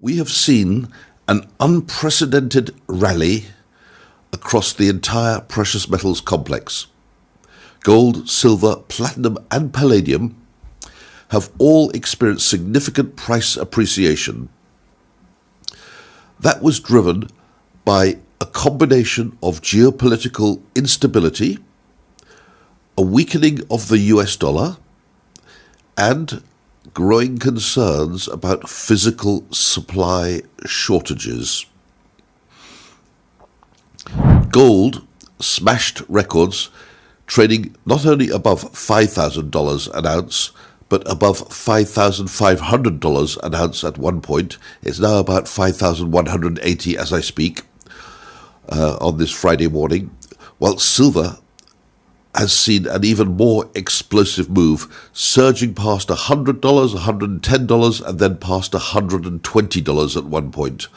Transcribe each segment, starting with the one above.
We have seen an unprecedented rally across the entire precious metals complex. Gold, silver, platinum, and palladium have all experienced significant price appreciation. That was driven by a combination of geopolitical instability, a weakening of the US dollar, and growing concerns about physical supply shortages. Gold smashed records, trading not only above $5,000 an ounce, but above $5,500 an ounce at one point. It's now about $5,180 as I speak on this Friday morning, while silver has seen an even more explosive move, surging past $100, $110, and then past $120 at one point.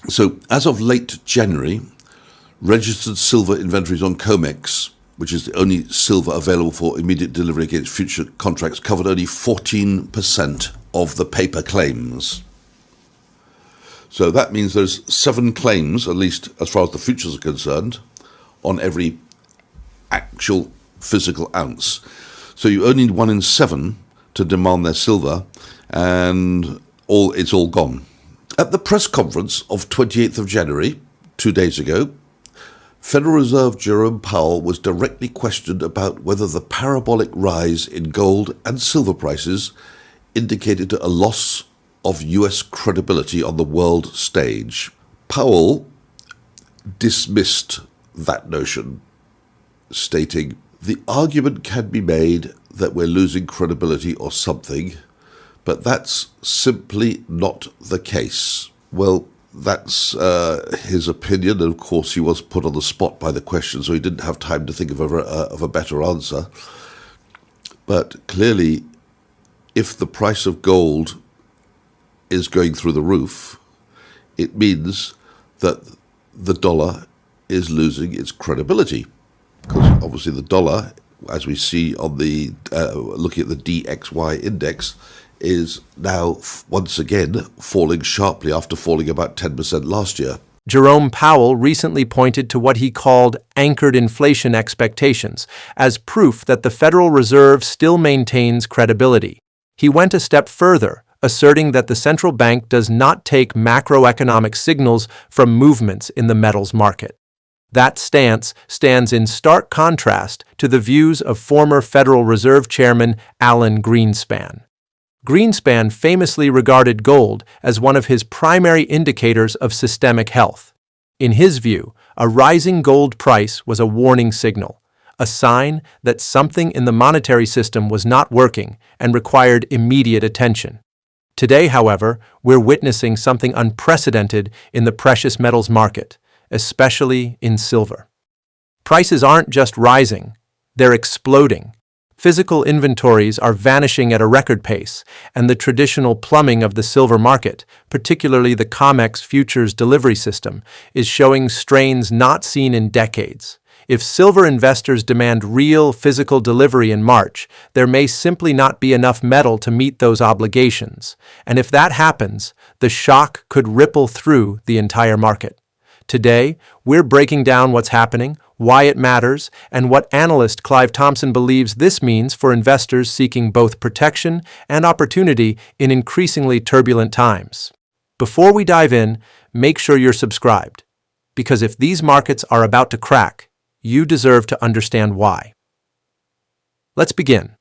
So as of late January, registered silver inventories on COMEX, which is the only silver available for immediate delivery against future contracts, covered only 14% of the paper claims. So that means there's 7 claims, at least as far as the futures are concerned, on every actual physical ounce. So you only need 1 in 7 to demand their silver, and it's all gone. At the press conference of 28th of January, 2 days ago, Federal Reserve Jerome Powell was directly questioned about whether the parabolic rise in gold and silver prices indicated a loss of US credibility on the world stage. Powell dismissed that notion, stating, "The argument can be made that we're losing credibility or something, but that's simply not the case." Well, that's his opinion, and of course he was put on the spot by the question, so he didn't have time to think of a better answer. But clearly, if the price of gold is going through the roof, it means that the dollar is losing its credibility. Because obviously the dollar, as we see on the looking at the DXY index, is now once again falling sharply after falling about 10% last year. Jerome Powell recently pointed to what he called anchored inflation expectations as proof that the Federal Reserve still maintains credibility. He went a step further, asserting that the central bank does not take macroeconomic signals from movements in the metals market. That stance stands in stark contrast to the views of former Federal Reserve Chairman Alan Greenspan. Greenspan famously regarded gold as one of his primary indicators of systemic health. In his view, a rising gold price was a warning signal, a sign that something in the monetary system was not working and required immediate attention. Today, however, we're witnessing something unprecedented in the precious metals market, especially in silver. Prices aren't just rising, they're exploding. Physical inventories are vanishing at a record pace, and the traditional plumbing of the silver market, particularly the COMEX futures delivery system, is showing strains not seen in decades. If silver investors demand real physical delivery in March, there may simply not be enough metal to meet those obligations. And if that happens, the shock could ripple through the entire market. Today, we're breaking down what's happening, why it matters, and what analyst Clive Thompson believes this means for investors seeking both protection and opportunity in increasingly turbulent times. Before we dive in, make sure you're subscribed, because if these markets are about to crack, you deserve to understand why. Let's begin.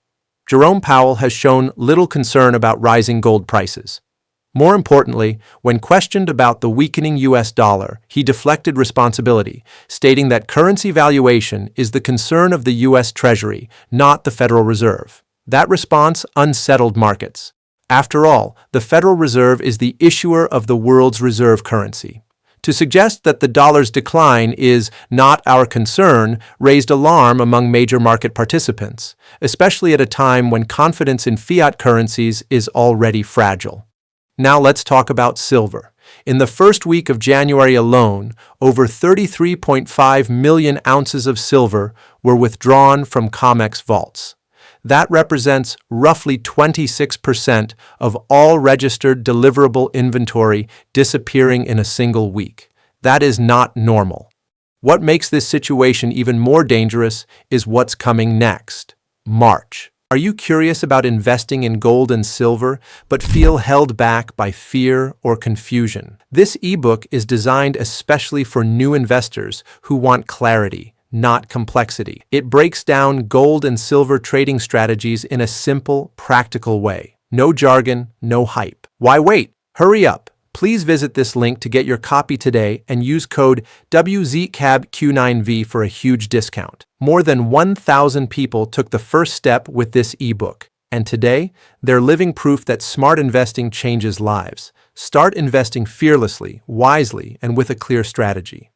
Jerome Powell has shown little concern about rising gold prices. More importantly, when questioned about the weakening US dollar, he deflected responsibility, stating that currency valuation is the concern of the US Treasury, not the Federal Reserve. That response unsettled markets. After all, the Federal Reserve is the issuer of the world's reserve currency. To suggest that the dollar's decline is not our concern raised alarm among major market participants, especially at a time when confidence in fiat currencies is already fragile. Now let's talk about silver. In the first week of January alone, over 33.5 million ounces of silver were withdrawn from COMEX vaults. That represents roughly 26% of all registered deliverable inventory disappearing in a single week. That is not normal. What makes this situation even more dangerous is what's coming next. March. Are you curious about investing in gold and silver, but feel held back by fear or confusion? This ebook is designed especially for new investors who want clarity, not complexity. It breaks down gold and silver trading strategies in a simple, practical way. No jargon, no hype. Why wait? Hurry up. Please visit this link to get your copy today and use code WZCABQ9V for a huge discount. More than 1,000 people took the first step with this ebook, and today they're living proof that smart investing changes lives. Start investing fearlessly, wisely, and with a clear strategy.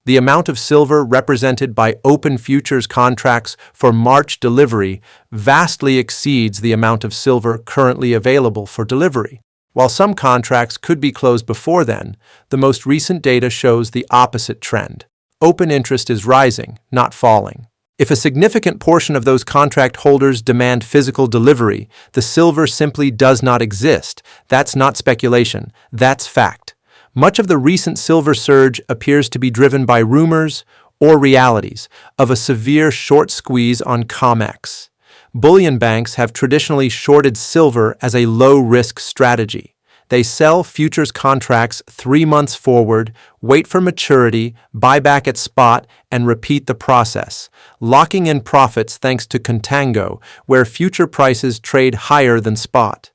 The amount of silver represented by open futures contracts for March delivery vastly exceeds the amount of silver currently available for delivery. While some contracts could be closed before then, the most recent data shows the opposite trend. Open interest is rising, not falling. If a significant portion of those contract holders demand physical delivery, the silver simply does not exist. That's not speculation, that's fact. Much of the recent silver surge appears to be driven by rumors or realities of a severe short squeeze on COMEX. Bullion banks have traditionally shorted silver as a low-risk strategy. They sell futures contracts 3 months forward, wait for maturity, buy back at spot, and repeat the process, locking in profits thanks to contango, where future prices trade higher than spot.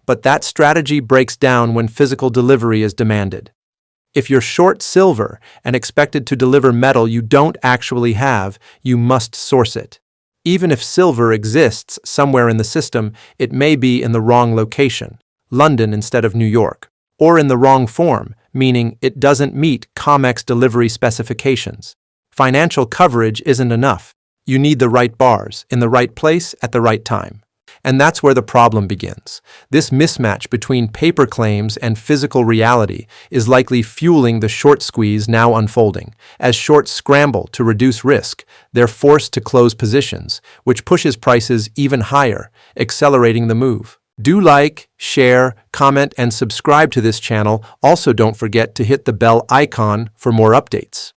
But that strategy breaks down when physical delivery is demanded. If you're short silver and expected to deliver metal you don't actually have, you must source it. Even if silver exists somewhere in the system, it may be in the wrong location, London instead of New York, or in the wrong form, meaning it doesn't meet COMEX delivery specifications. Financial coverage isn't enough. You need the right bars, in the right place, at the right time. And that's where the problem begins. This mismatch between paper claims and physical reality is likely fueling the short squeeze now unfolding. As shorts scramble to reduce risk, they're forced to close positions, which pushes prices even higher, accelerating the move. Do like, share, comment, and subscribe to this channel. Also, don't forget to hit the bell icon for more updates.